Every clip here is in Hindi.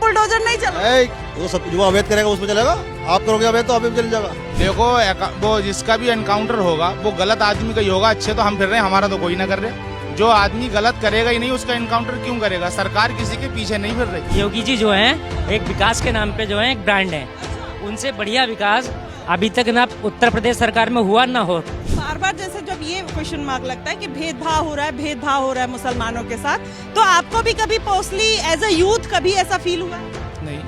बुलडोजर नहीं चला। वो सब जो अवैध करेगा उसमें चलेगा, आप करोगे अवैध तो अवैध चल जाएगा। देखो वो जिसका भी एनकाउंटर होगा वो गलत आदमी का ही होगा, अच्छे तो हम फिर रहे हैं, हमारा तो कोई ना कर रहे। जो आदमी गलत करेगा ही नहीं उसका एनकाउंटर क्यों करेगा? सरकार किसी के पीछे नहीं फिर रही। योगी जी जो हैं एक विकास के नाम पे जो है एक ब्रांड है, उनसे बढ़िया विकास अभी तक ना उत्तर प्रदेश सरकार में हुआ ना हो। बार बार जैसे जब ये क्वेश्चन मार्क लगता है कि भेदभाव हो रहा है मुसलमानों के साथ, तो आपको भी कभी पर्सनली एज अ यूथ कभी ऐसा फील हुआ? नहीं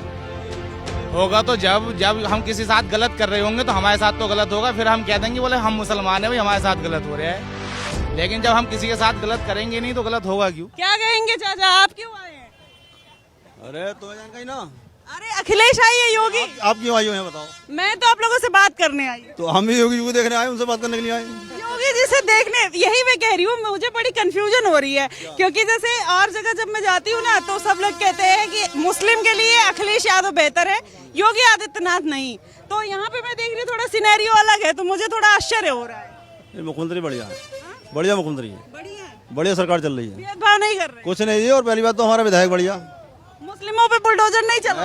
होगा तो जब हम किसी साथ गलत कर रहे होंगे तो हमारे साथ तो गलत होगा, फिर हम कह देंगे बोले हम मुसलमान हैं भाई हमारे साथ गलत हो रहा है। लेकिन जब हम किसी के साथ गलत करेंगे नहीं तो गलत होगा क्यों? क्या कहेंगे चाचा, आप क्यों आए हैं? अरे तो जानकारी ना, अरे अखिलेश आई है, योगी आप क्यों आई हो बताओ? मैं तो आप लोगों से बात करने आई हूँ। तो हम भी योगी जी को देखने आए, उनसे बात करने के लिए आए। योगी जी से देखने, यही मैं कह रही हूँ, मुझे बड़ी कंफ्यूजन हो रही है क्योंकि जैसे और जगह जब मैं जाती हूँ ना तो सब लोग कहते हैं कि मुस्लिम के लिए अखिलेश यादव बेहतर है, योगी आदित्यनाथ नहीं। तो यहाँ पे मैं देख रही हूँ थोड़ा सिनेरियो अलग है, तो मुझे थोड़ा आश्चर्य हो रहा है। मुख्यमंत्री बढ़िया है, बढ़िया मुख्यमंत्री है, बढ़िया सरकार चल रही है, भेदभाव नहीं कर रहे कुछ नहीं है। और पहली बात तो हमारा विधायक बढ़िया, मुस्लिमों पे बुलडोजर नहीं चला।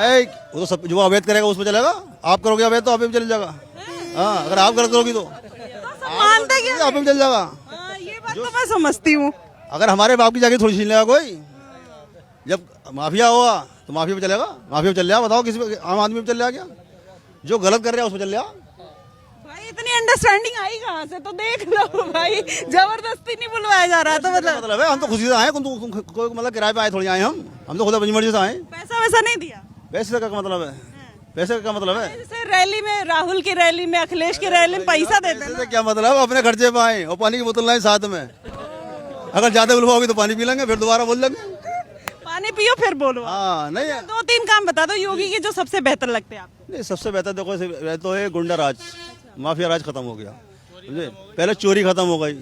वो तो सब जो अवैध करेगा उसमें चलेगा, आप करोगे अवैध तो अवैध चल जाएगा। हाँ, अगर आप गलत करोगी तो मानते क्या? अवैध चल जाएगा। ये बात तो मैं समझती हूँ। अगर हमारे बाप की जाके थोड़ी छीन लेगा कोई, जब माफिया हुआ तो माफिया पे चलेगा, माफिया पे चल जाएगा। बताओ किसी पे, आम आदमी पे चल जाएगा क्या? जो गलत कर रहा है उसमें चल जाएगा। भाई इतनी अंडरस्टैंडिंग आई कहाँ से? तो देख लो भाई, जबरदस्ती नहीं बुलवाया जा रहा। तो मतलब है हम तो खुशी से आए, तुम कोई मतलब किराए पे आए थोड़ी आए, हम तो खुद अपनी मर्जी से आए। पैसा वैसा नहीं दिया? पैसे का क्या मतलब है? पैसे का क्या मतलब है? जैसे रैली में, राहुल की रैली में, अखिलेश की रैली में पैसा देते हैं। क्या मतलब? अपने खर्चे पे आए और पानी की बोतल लाए साथ में। अगर ज्यादा बुलवाओगी तो पानी पी लेंगे, फिर दोबारा बोल लेंगे पानी पियो फिर बोलो। हाँ नहीं है। 2-3 काम बता दो योगी के जो सबसे बेहतर लगते हैं आपको। नहीं, सबसे बेहतर देखो तो है गुंडा राज, माफिया राज खत्म हो गया। समझे? पहले चोरी खत्म हो गई,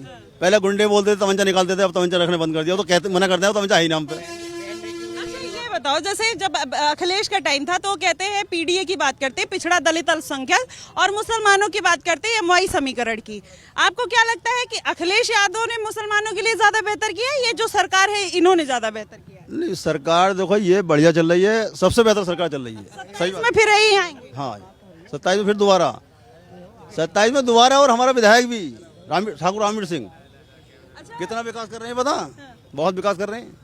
पहले गुंडे बोलते थे तमंचा निकालते थे, अब तमंचा रखने बंद कर दिया। तो कहते मना करते हैं तमंचा ही नाम पे। ये बताओ, जैसे जब अखिलेश का टाइम था तो कहते हैं पीडीए की बात करते हैं, पिछड़ा दलित अल्पसंख्यक, और मुसलमानों की बात करते हैं एमवाई समीकरण की। आपको क्या लगता है कि अखिलेश यादव ने मुसलमानों के लिए ज्यादा बेहतर किया, ये जो सरकार है इन्होंने ज्यादा बेहतर किया? नहीं, सरकार देखो ये बढ़िया चल रही है, सबसे बेहतर सरकार चल रही है। सही बात। में फिर यही आएंगे। हाँ, 27 में फिर दोबारा, 27 में दोबारा। और हमारा विधायक भी ठाकुर रामवीर सिंह कितना विकास कर रहे हैं पता? बहुत विकास कर रहे हैं।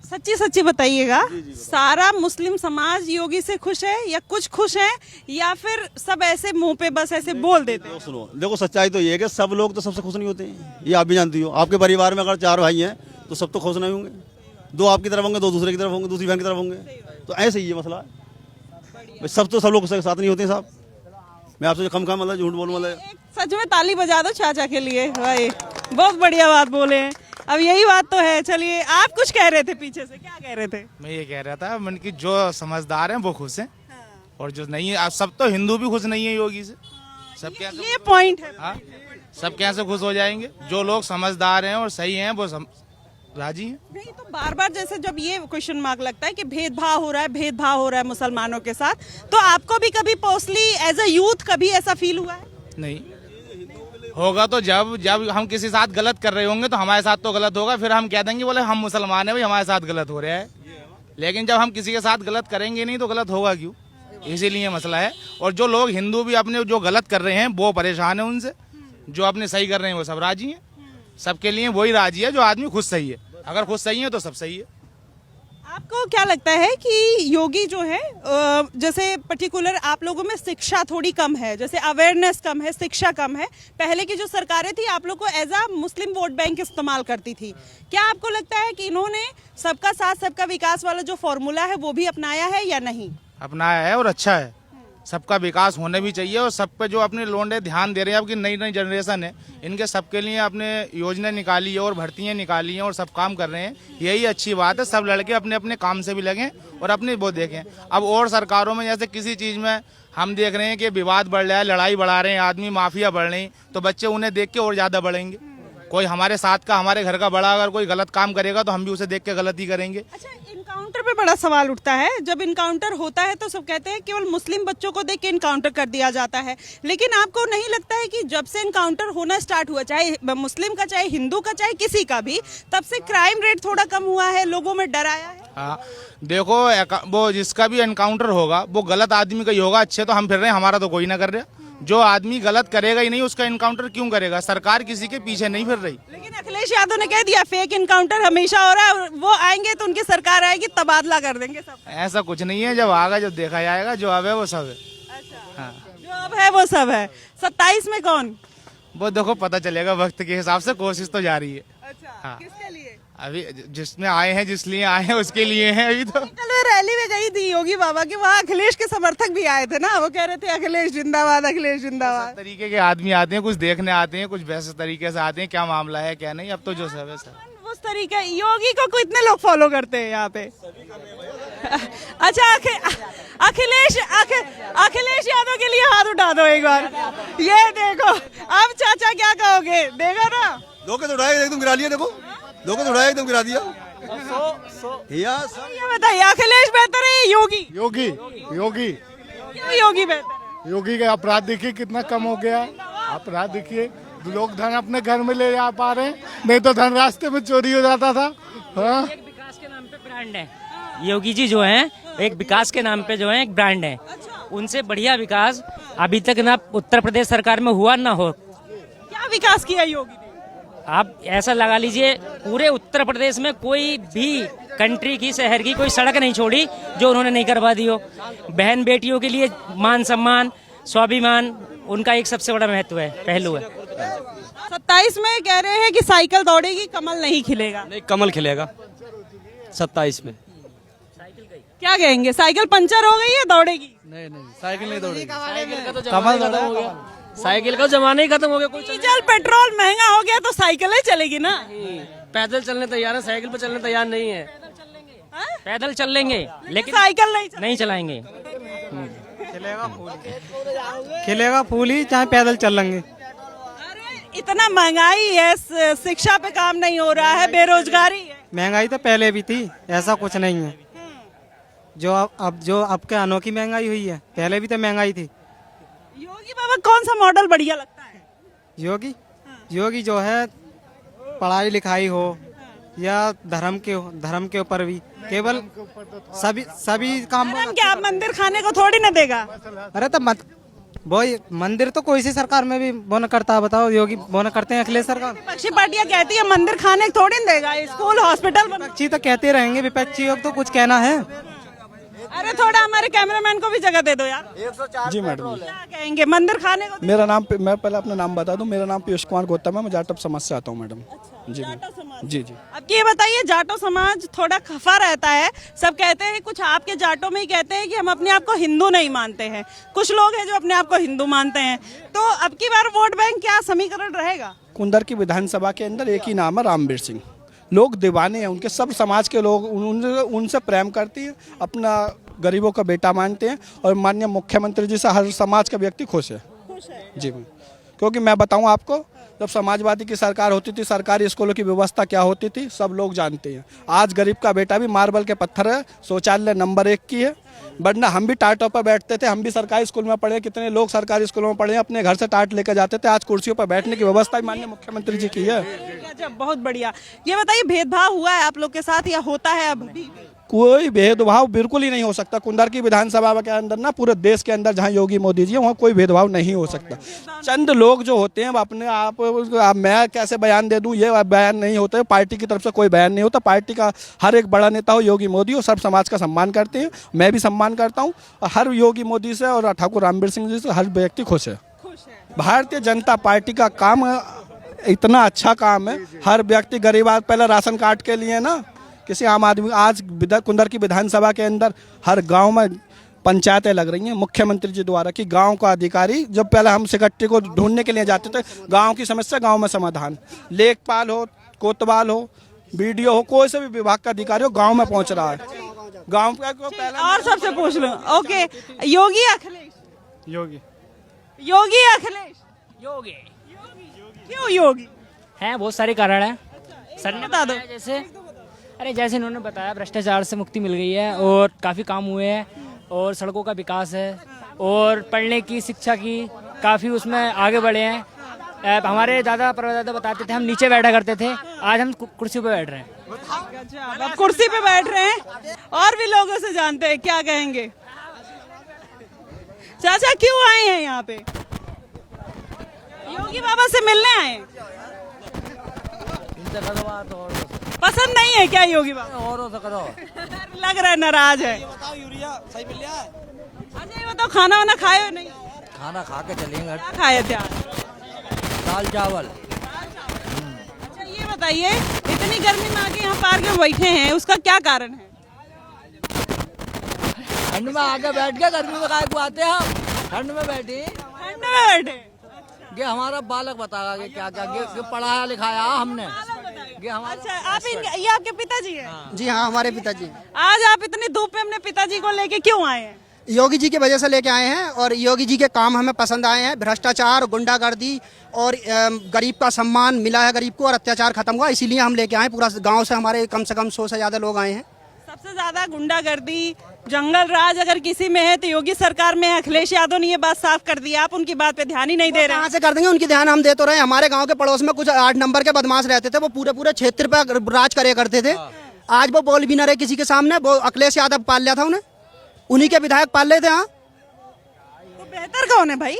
सच्ची सच्ची बताइएगा, सारा मुस्लिम समाज योगी से खुश है या कुछ खुश है, या फिर सब ऐसे मुंह पे बस ऐसे बोल देते हैं? सुनो, देखो सच्चाई तो ये है कि सब लोग तो सबसे खुश नहीं होते हैं, ये आप भी जानती हो। आपके परिवार में अगर 4 भाई हैं तो सब तो खुश नहीं होंगे, 2 आपकी तरफ होंगे, 2 दूसरे की तरफ होंगे, दूसरी बहन की तरफ होंगे। तो ऐसे ही ये मसला है, सब तो सब लोग साथ नहीं होते साहब। मैं आपसे कम मतलब झूठ बोलूँ मतलब। सच में ताली बजा दो चाचा के लिए भाई, बहुत बढ़िया बात बोले हैं। अब यही बात तो है। चलिए, आप कुछ कह रहे थे पीछे से, क्या कह रहे थे? मैं ये कह रहा था मन की जो समझदार हैं वो खुश हैं, और जो नहीं है, सब तो हिंदू भी खुश नहीं है योगी से। सब कैसे, ये पॉइंट है। हाँ, सब कैसे खुश हो जाएंगे? जो लोग समझदार हैं और सही हैं वो राजी हैं। नहीं तो बार बार जैसे जब ये क्वेश्चन मार्क लगता है कि भेदभाव हो रहा है मुसलमानों के साथ, तो आपको भी कभी पर्सनली एज अ यूथ कभी ऐसा फील हुआ है? नहीं होगा तो जब हम किसी साथ गलत कर रहे होंगे तो हमारे साथ तो गलत होगा, फिर हम कह देंगे बोले हम मुसलमान हैं भाई हमारे साथ गलत हो रहा है। लेकिन जब हम किसी के साथ गलत करेंगे नहीं तो गलत होगा क्यों? इसीलिए मसला है। और जो लोग हिंदू भी अपने जो गलत कर रहे हैं वो परेशान है उनसे, जो अपने सही कर रहे हैं वो सब राजी हैं। सबके लिए वही राजी है जो आदमी खुद सही है। अगर खुद सही है तो सब सही है। आपको क्या लगता है कि योगी जो है, जैसे पर्टिकुलर आप लोगों में शिक्षा थोड़ी कम है, जैसे अवेयरनेस कम है, शिक्षा कम है, पहले की जो सरकारें थी आप लोग को as a Muslim vote bank इस्तेमाल करती थी, क्या आपको लगता है कि इन्होंने सबका साथ सबका विकास वाला जो फॉर्मूला है वो भी अपनाया है या नहीं? अपनाया है और अच्छा है। सबका विकास होने भी चाहिए, और सब पे जो अपने लोंडे ध्यान दे रहे हैं, अब की नई नई जनरेशन है, इनके सबके लिए अपने योजना निकाली है और भर्तियां निकाली हैं और सब काम कर रहे हैं। यही अच्छी बात है। सब लड़के अपने अपने काम से भी लगें और अपने वो देखें। अब और सरकारों में जैसे किसी चीज़ में हम देख रहे हैं कि विवाद बढ़ रहा है, लड़ाई बढ़ा रहे हैं आदमी, माफिया बढ़ रही, तो बच्चे उन्हें देख के और ज़्यादा बढ़ेंगे। कोई हमारे साथ का, हमारे घर का बड़ा अगर कोई गलत काम करेगा तो हम भी उसे देख के गलत ही करेंगे। अच्छा, इनकाउंटर पे बड़ा सवाल उठता है। जब इनकाउंटर होता है तो सब कहते हैं केवल मुस्लिम बच्चों को देख के इनकाउंटर कर दिया जाता है, लेकिन आपको नहीं लगता है कि जब से इनकाउंटर होना स्टार्ट हुआ, चाहे मुस्लिम का, चाहे हिंदू का, चाहे किसी का भी, तब से क्राइम रेट थोड़ा कम हुआ है, लोगों में डर आया है? हाँ, देखो वो जिसका भी एनकाउंटर होगा वो गलत आदमी का ही होगा। अच्छे तो हम फिर रहे हैं, हमारा तो कोई ना कर रहा। जो आदमी गलत करेगा ही नहीं उसका एनकाउंटर क्यों करेगा? सरकार किसी के पीछे नहीं फिर रही। लेकिन अखिलेश यादव ने कह दिया फेक इनकाउंटर हमेशा हो रहा है, वो आएंगे तो उनकी सरकार आएगी, तबादला कर देंगे सब। ऐसा कुछ नहीं है, जब आगा जब देखा जाएगा, जो अब है वो सब है। अच्छा, हाँ, जो अब है वो सब है। 27 में कौन? वो देखो पता चलेगा वक्त के हिसाब से, कोशिश तो जारी है। अच्छा, हाँ। किसके लिए? अभी जिसमें आए हैं, जिस लिए आए हैं उसके लिए हैं अभी तो। कल मैं रैली में गई थी योगी बाबा की, वहाँ अखिलेश के समर्थक भी आए थे ना, वो कह रहे थे अखिलेश जिंदाबाद, अखिलेश जिंदाबाद। सब तरीके के आदमी आते हैं, कुछ देखने आते हैं, कुछ वैसे तरीके से आते हैं, क्या मामला है क्या नहीं। अब तो जो सब है सब उस तरीके योगी को कितने लोग फॉलो करते हैं यहाँ पे? अच्छा, अखिलेश यादव के लिए हाथ उठा दो एक बार। ये देखो, अब चाचा क्या कहोगे? देखो ना, धोखे तो उड़ाया एकदम गिरा लिया, देखो धोखे तो उड़ाया एकदम गिरा दिया। ये बताइए अखिलेश बेहतर है योगी? योगी योगी क्यों योगी बेहतर है? योगी का अपराध देखिए कितना कम हो गया। अपराध देखिए, लोग धन अपने घर में ले जा पा रहे हैं, नहीं तो धन रास्ते में चोरी हो जाता था। हाँ? एक विकास के नाम पे ब्रांड है योगी जी जो हैं, एक विकास के नाम पे जो है एक ब्रांड है। उनसे बढ़िया विकास अभी तक ना उत्तर प्रदेश सरकार में हुआ ना हो। क्या विकास किया योगी ने? आप ऐसा लगा लीजिए, पूरे उत्तर प्रदेश में कोई भी कंट्री की, शहर की कोई सड़क नहीं छोड़ी जो उन्होंने नहीं करवा दी हो। बहन बेटियों के लिए मान सम्मान, स्वाभिमान, उनका एक सबसे बड़ा महत्व है, पहलू है। 27 में कह रहे हैं कि साइकिल दौड़ेगी, कमल नहीं खिलेगा। नहीं, कमल खिलेगा 27 में। क्या कहेंगे, साइकिल पंचर हो गई है, दौड़ेगी? नहीं नहीं, साइकिल नहीं दौड़ेगी। कमल खत्म हो गया, साइकिल का जमाना ही खत्म हो गया। कोई डीजल पेट्रोल महंगा हो गया तो साइकिलें चलेगी ना? पैदल चलने तैयार है, साइकिल पे चलने तैयार नहीं है। पैदल चल लेंगे लेकिन साइकिल नहीं चलाएंगे। खिलेगा फूल ही, चाहे पैदल चल लेंगे। अरे इतना महंगाई है, शिक्षा पे काम नहीं हो रहा है, बेरोजगारी है। महंगाई तो पहले भी थी, ऐसा कुछ नहीं है। जो अब के अनोखी महंगाई हुई है, पहले भी तो महंगाई थी। योगी बाबा कौन सा मॉडल बढ़िया लगता है? योगी जो है, पढ़ाई लिखाई हो या धर्म के ऊपर भी, केवल सभी काम। धर्म क्या, आप मंदिर खाने को थोड़ी ना देगा? अरे तो वो मंदिर तो कोई सी सरकार में भी वो न करता, बताओ योगी वो न करते हैं अखिलेश सरकार। विपक्षी पार्टियां कहती है मंदिर खाने को थोड़ी ना देगा, स्कूल हॉस्पिटल विपक्षी तो कहते रहेंगे, विपक्षी को तो कुछ कहना है। अरे थोड़ा हमारे कैमरामैन को भी जगह दे दो यार। जी मैडम, क्या कहेंगे मंदिर खाने को? मेरा नाम, मैं पहले अपना नाम बता दूं, मेरा नाम पीयूष कुमार गौतम है, मैं जाटव समाज से आता हूं मैडम। जी जी जी। अब ये बताइए, जाटो समाज थोड़ा खफा रहता है, सब कहते हैं, कुछ आपके जाटों में ही कहते हैं कि हम अपने आप को हिंदू नहीं मानते हैं, कुछ लोग हैं जो अपने आप को हिंदू मानते हैं। तो अब की बार वोट बैंक क्या समीकरण रहेगा? कुंदर की विधानसभा के अंदर एक ही नाम है, रामवीर सिंह। लोग दीवाने हैं उनके, सब समाज के लोग उनसे प्रेम करती है, अपना गरीबों का बेटा मानते हैं, और माननीय मुख्यमंत्री जी से हर समाज का व्यक्ति खुश है जी। क्योंकि मैं बताऊं आपको, जब समाजवादी की सरकार होती थी, सरकारी स्कूलों की व्यवस्था क्या होती थी सब लोग जानते हैं। आज गरीब का बेटा भी मार्बल के पत्थर है, शौचालय नंबर 1 की है। वरना हम भी टाटों पर बैठते थे, हम भी सरकारी स्कूल में पढ़े, कितने लोग सरकारी स्कूलों में पढ़े, अपने घर से टाट लेकर जाते थे। आज कुर्सियों पर बैठने की व्यवस्था भी माननीय मुख्यमंत्री जी की है। अच्छा, बहुत बढ़िया। ये बताइए, भेदभाव हुआ है आप लोग के साथ या होता है अब भी? कोई भेदभाव बिल्कुल ही नहीं हो सकता। कुंदर की विधानसभा के अंदर ना, पूरे देश के अंदर जहां योगी मोदी जी है, वहाँ कोई भेदभाव नहीं हो सकता। चंद लोग जो होते हैं अपने आप मैं कैसे बयान दे दूं, ये बयान नहीं होते। पार्टी की तरफ से कोई बयान नहीं होता। पार्टी का हर एक बड़ा नेता हो, योगी मोदी हो, सब समाज का सम्मान करते हैं, मैं भी सम्मान करता हूँ। और हर योगी मोदी से और ठाकुर रामवीर सिंह जी से हर व्यक्ति खुश है। भारतीय जनता पार्टी का काम इतना अच्छा काम है, हर व्यक्ति गरीब, पहले राशन कार्ड के लिए ना किसी आम आदमी, आज कुंदर की विधानसभा के अंदर हर गांव में पंचायतें लग रही हैं मुख्यमंत्री जी द्वारा, कि गांव का अधिकारी, जब पहले हम सेक्रेटरी को ढूंढने के लिए जाते थे, गांव की समस्या गांव में समाधान, लेखपाल हो, कोतवाल हो, बीडीओ हो, कोई से भी विभाग का अधिकारी हो, गांव में पहुंच रहा है। गांव का पहले और सबसे पूछ लो, ओके, योगी अखिलेश? योगी योगी अखिलेश? योगी क्यों योगी? हैं बहुत सारे कारण हैं सर ने बता दो। बताया जैसे जैसे इन्होंने बताया भ्रष्टाचार से मुक्ति मिल गई है और काफ़ी काम हुए हैं और सड़कों का विकास है और पढ़ने की शिक्षा की काफ़ी उसमें आगे बढ़े हैं। हमारे दादा परदादा बताते थे हम नीचे बैठा करते थे, आज हम कुर्सी पे बैठ रहे हैं। अच्छा, अब आप कुर्सी पे बैठ रहे हैं और भी लोगों से जानते हैं क्या कहेंगे। चाचा क्यों आए हैं यहाँ पे? योगी बाबा से मिलने आए हैं? पसंद नहीं है क्या योगी बाबा? लग रहा है नाराज है। अच्छा ये बताओ खाना वाना खाए हो नहीं? खाना खा के चलेंगे। क्या खाए थे आज? दाल चावल। अच्छा ये बताइए इतनी गर्मी में आके यहाँ पार्क में बैठे हैं उसका क्या कारण है? ठंड में आके बैठ गए, गर्मी में काहे को आते हैं हम? ठंड में बैठे। ठंड में बैठे? ये हमारा बालक बताया कि क्या क्या ये पढ़ाया लिखाया हमने। ये हमारा अच्छा आप ये आपके पिताजी हैं? जी हाँ, हमारे पिताजी आज आप इतनी धूप में अपने पिताजी को लेके क्यों आए हैं? योगी जी की वजह से लेके आए हैं और योगी जी के काम हमें पसंद आए हैं। भ्रष्टाचार, गुंडागर्दी और गरीब का सम्मान मिला है गरीब को और अत्याचार खत्म हुआ, इसीलिए हम लेके आए। पूरा गांव से हमारे कम से कम 100 से ज़्यादा लोग आए हैं। सबसे ज्यादा गुंडागर्दी, जंगल राज अगर किसी में है तो योगी सरकार में है। अखिलेश यादव ने ये बात साफ कर दी, आप उनकी बात पे ध्यान ही नहीं दे रहे। कहाँ से कर देंगे, उनकी ध्यान हम दे तो रहे। हमारे गांव के पड़ोस में कुछ 8 नंबर के बदमाश रहते थे, वो पूरे क्षेत्र पर राज करे करते थे। आज वो बोल भी न रहे किसी के सामने। वो अखिलेश यादव पाल लिया था उन्हें, उन्हीं के विधायक पाल रहे थे। हाँ तो बेहतर कौन है भाई?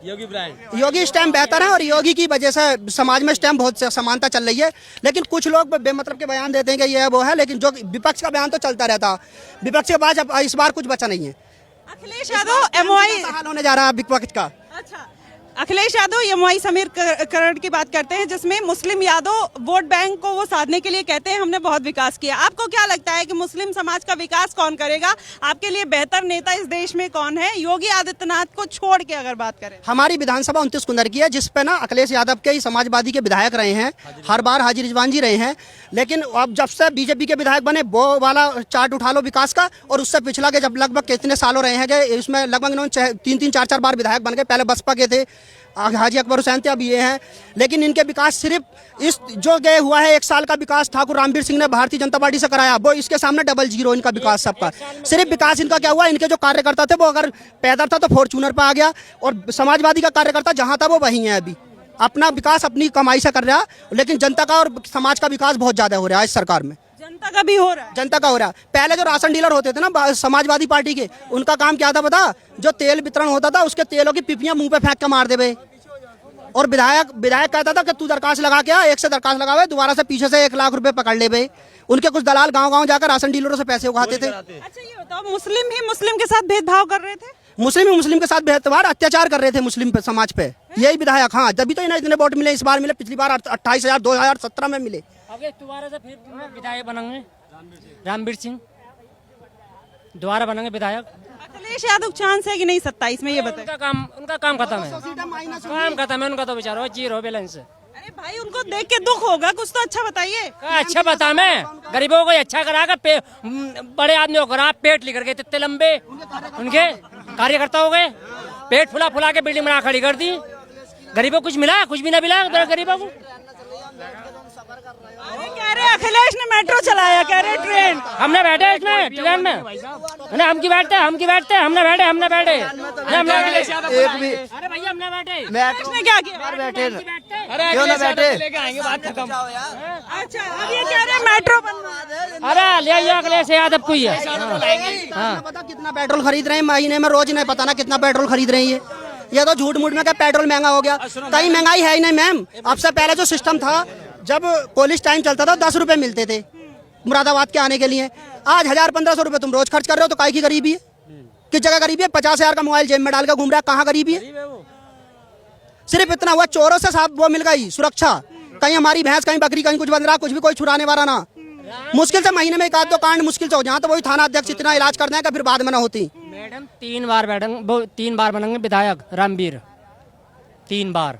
योगी इस टाइम बेहतर है और योगी की वजह से समाज में इस टाइम बहुत समानता चल रही है। लेकिन कुछ लोग बेमतलब के बयान देते हैं कि ये वो है, लेकिन जो विपक्ष का बयान तो चलता रहता। विपक्ष के बाद अब इस बार कुछ बचा नहीं है। अखिलेश यादव एमओआई हाल होने जा रहा है विपक्ष का। अच्छा अखिलेश यादव एमओआई समीकरण की बात करते हैं जिसमें मुस्लिम यादव वोट बैंक को वो साधने के लिए कहते हैं हमने बहुत विकास किया। आपको क्या लगता है कि मुस्लिम समाज का विकास कौन करेगा? आपके लिए बेहतर नेता इस देश में कौन है योगी आदित्यनाथ को छोड़ के अगर बात करें? हमारी विधानसभा 29 कुंदर की है, जिसपे ना अखिलेश यादव के ही समाजवादी के विधायक रहे हैं, हर बार हाजी रिजवान जी रहे हैं। लेकिन अब जब से बीजेपी के विधायक बने वो वाला चार्ट उठा लो विकास का, और उससे पिछला के जब लगभग कितने सालों रहे हैं कि इसमें लगभग इन्होंने 3-3, 4-4 बार विधायक बन गए। पहले बसपा के थे, हाजी अकबर हुसैन थे, अब ये हैं। लेकिन इनके विकास सिर्फ इस जो गए हुआ है 1 साल का विकास ठाकुर रामवीर सिंह ने भारतीय जनता पार्टी से कराया, वो इसके सामने डबल जीरो इनका विकास सबका। सिर्फ विकास इनका क्या हुआ, इनके जो कार्यकर्ता थे वो अगर पैदल था तो फॉर्चूनर पर आ गया, और समाजवादी का कार्यकर्ता जहां था वो वहीं है। अभी अपना विकास अपनी कमाई से कर रहा, लेकिन जनता का और समाज का विकास बहुत ज्यादा हो रहा है इस सरकार में। जनता का भी हो रहा है? जनता का हो रहा है। पहले जो राशन डीलर होते थे ना समाजवादी पार्टी के, उनका काम क्या था पता? जो तेल वितरण होता था उसके तेलों की पिपियां मुंह पे फेंक के मार देवे। और विधायक कहता था कि तू दरखास्त लगा के आ, एक से दरखास्त लगावे, दोबारा से पीछे से 1 लाख रुपए पकड़ ले बे। उनके कुछ दलाल गांव-गांव जाकर राशन डीलरों से पैसे उगाते थे। अच्छा ये बताओ मुस्लिम ही मुस्लिम के साथ भेदभाव कर रहे थे? मुस्लिम ही मुस्लिम के साथ भेदभाव अत्याचार कर रहे थे मुस्लिम पे, समाज पे। यही विधायक, हाँ तभी तो इन्हें इतने वोट मिले। इस बार मिले, पिछली बार 28,000 2017 में मिले। आगे दोबारा से फिर विधायक बनेंगे रामवीर सिंह, दोबारा बनेंगे विधायक। अखिलेश यादव चांस है कि नहीं 27 में, ये बताएं। उनका काम खत्म है, काम खत्म है उनका तो बेचारा जीरो बैलेंस है। अरे भाई उनको देख के दुख होगा, कुछ तो अच्छा बताइए। अच्छा बता, मैं गरीबों को अच्छा करा कर बड़े आदमियों को करा, पेट लेकर गए इतने लंबे, उनके कार्यकर्ता हो गए, पेट फुला फुला के बिल्डिंग बना खड़ी कर दी। गरीबों को कुछ मिला? कुछ भी ना मिला गरीबों को। कह रहे अखिलेश ने मेट्रो चलाया, कह रहे ट्रेन। हमने बैठे इसमें ट्रेन में, हम की बैठते हमने बैठे अरे भैया हमने बैठे। ने क्या किया? बैठे क्यों ना बैठे? अच्छा अब ये कह रहे मेट्रो बनवा। अरे ले आइए अखिलेश यादव को ही है। पता कितना पेट्रोल खरीद रहे हैं महीने में, रोज नहीं पता ना कितना पेट्रोल खरीद रहे हैं। ये तो झूठ मूठ में क्या पेट्रोल महंगा हो गया, कहीं महंगाई है ही नहीं मैम। अब से पहले जो सिस्टम था, जब कॉलेज टाइम चलता था 10 रुपए मिलते थे मुरादाबाद के आने के लिए। आज 1000-1500 रुपए तुम रोज खर्च कर रहे हो, तो काय की गरीबी है? किस जगह गरीबी है? 50,000 का मोबाइल जेब में डाल कर घूम रहा है, कहाँ गरीबी है? सिर्फ इतना हुआ, चोरों से साफ वो मिल गई सुरक्षा। कहीं हमारी भैंस, कहीं बकरी, कहीं कुछ बन रहा, कुछ भी कोई छुड़ाने वाला ना। मुश्किल से महीने में 1-2 कांड मुश्किल से हो जाए, तो वही थाना अध्यक्ष इतना इलाज कर दें कि फिर बाद में ना होती। मैडम 3 बार बनेंगे विधायक रामवीर, 3 बार।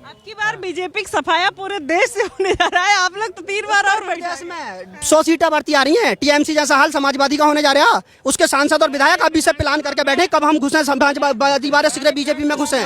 अब की बार बीजेपी की सफाया पूरे देश से होने जा रहा है, आप लोग तो 3 बार और बढ़ गए। 100 सीटें बढ़ती आ रही हैं, टीएमसी जैसा हाल समाजवादी का होने जा रहा है। उसके सांसद और विधायक अभी से प्लान करके बैठे कब हम घुसे समाजवादी वाले बीजेपी में घुसे।